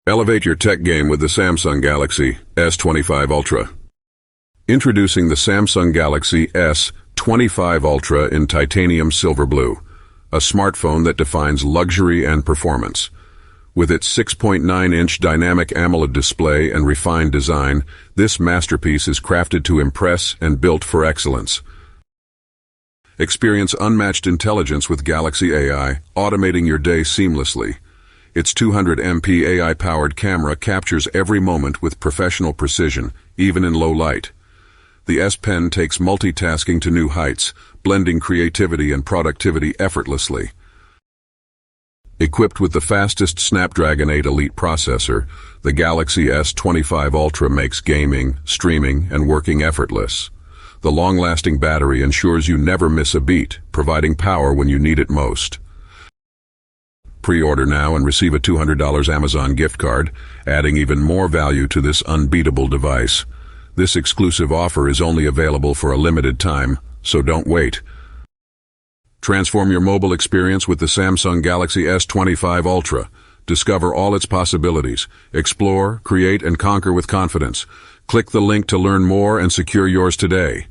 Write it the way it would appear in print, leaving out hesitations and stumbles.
Elevate your tech game with the Samsung Galaxy S25 Ultra. Introducing the Samsung Galaxy S25 Ultra in titanium silver blue, a smartphone that defines luxury and performance. With its 6.9-inch dynamic AMOLED display and refined design, this masterpiece is crafted to impress and built for excellence. Experience unmatched intelligence with Galaxy AI, automating your day seamlessly. Its 200MP AI-powered camera captures every moment with professional precision, even in low light. The S Pen takes multitasking to new heights, blending creativity and productivity effortlessly. Equipped with the fastest Snapdragon 8 Elite processor, the Galaxy S25 Ultra makes gaming, streaming, and working effortless. The long-lasting battery ensures you never miss a beat, providing power when you need it most. Pre-order now and receive a $200 Amazon gift card, adding even more value to this unbeatable device. This exclusive offer is only available for a limited time, so don't wait. Transform your mobile experience with the Samsung Galaxy S25 Ultra. Discover all its possibilities. Explore, create, and conquer with confidence. Click the link to learn more and secure yours today.